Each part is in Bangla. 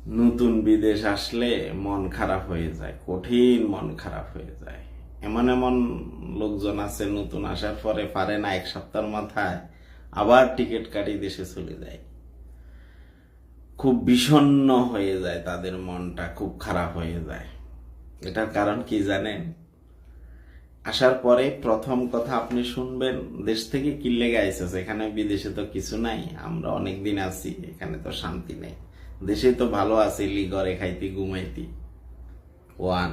নতুন বিদেশ আসলে মন খারাপ হয়ে যায়, কঠিন মন খারাপ হয়ে যায়। এমন এমন লোকজন আছে নতুন আসার পরে পারে না, এক সপ্তাহের মাথায় আবার টিকিট কাটি দেশে চলে যায়। খুব বিষণ্ণ হয়ে যায়, তাদের মনটা খুব খারাপ হয়ে যায়। এটার কারণ কি জানেন? আসার পরে প্রথম কথা আপনি শুনবেন, দেশ থেকে কি লেগে আইসেছ, এখানে বিদেশে তো কিছু নাই, আমরা অনেক দিন আছি, এখানে তো শান্তি নেই, দেশে তো ভালো আছি, ঘরে খাইতি ঘুমাইতি। ওয়ান।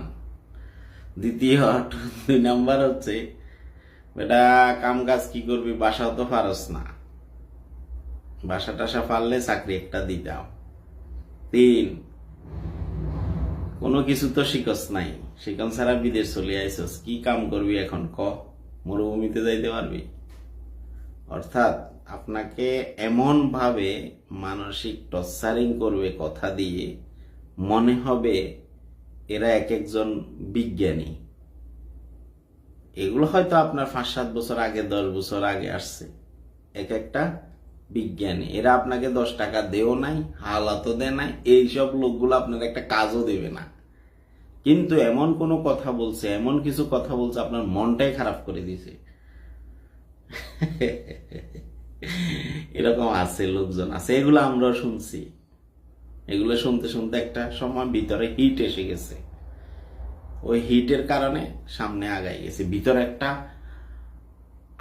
দ্বিতীয়, 2 নাম্বার হচ্ছে, বেটা কাম কাজ কি করবি, বাসাও তো পারস না, বাসা টাসা পারলে চাকরি একটা দিতাম। 3, কোনো কিছু তো শিখস নাই, শিখন ছাড়া বিদেশ চলে আইসস, কি কাম করবি এখন ক? মরুভূমিতে যাইতে পারবি? অর্থাৎ আপনাকে এমন ভাবে মানসিক টর্চারিং করবে কথা দিয়ে, মনে হবে এরা এক একজন বিজ্ঞানী। এগুলো হয়তো আপনার 5-7 বছর আগে, 10 বছর আগে আসছে, এক একটা বিজ্ঞানী। এরা আপনাকে 10 টাকা দেও নাই, হালাতও দেয় নাই, এইসব লোকগুলো আপনার একটা কাজও দেবে না, কিন্তু এমন কোনো কথা বলছে, এমন কিছু কথা বলছে, আপনার মনটাই খারাপ করে দিছে। এরকম আছে, লোকজন আছে, এগুলো আমরাও শুনছি। এগুলো শুনতে শুনতে একটা সময় ভিতরে হিট এসে গেছে, ওই হিটের কারণে সামনে আগাই গেছে, ভিতরে একটা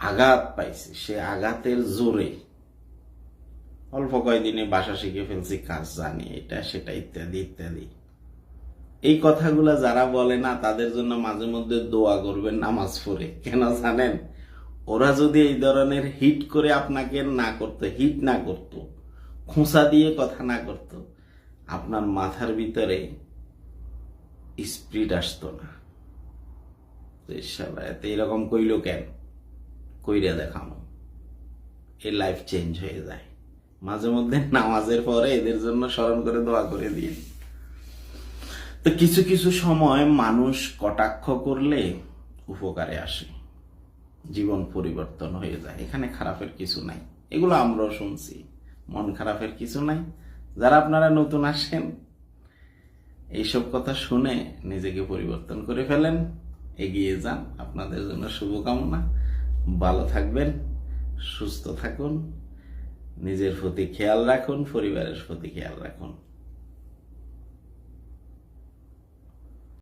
আঘাত পাইছে, সে আঘাতের জোরে অল্প কয়েকদিনে ভাষা শিখে ফেলছি, কাজ জানি, এটা সেটা ইত্যাদি ইত্যাদি। এই কথাগুলা যারা বলে না, তাদের জন্য মাঝে মধ্যে দোয়া করবেন নামাজ পড়ে। কেন জানেন? ওরা যদি এই ধরনের হিট করে আপনাকে না করতো, হিট না করতো, খোঁচা দিয়ে কথা না করতো, আপনার মাথার ভিতরে স্পিরিট আসতো না। এতে এরকম কইলো কেন, কইরা দেখানো, এই লাইফ চেঞ্জ হয়ে যায়। মাঝে মধ্যে নামাজের পরে এদের জন্য স্মরণ করে দোয়া করে দিয়ে। তো কিছু কিছু সময় মানুষ কটাক্ষ করলে উপকারে আসে, জীবন পরিবর্তন হয়ে যায়, এখানে খারাপের কিছু নাই। এগুলো আমরাও শুনছি, মন খারাপের কিছু নাই। যারা আপনারা নতুন আসেন, এইসব কথা শুনে নিজেকে পরিবর্তন করে ফেলেন, এগিয়ে যান। আপনাদের জন্য শুভকামনা। ভালো থাকবেন, সুস্থ থাকুন, নিজের প্রতি খেয়াল রাখুন, পরিবারের প্রতি খেয়াল রাখুন।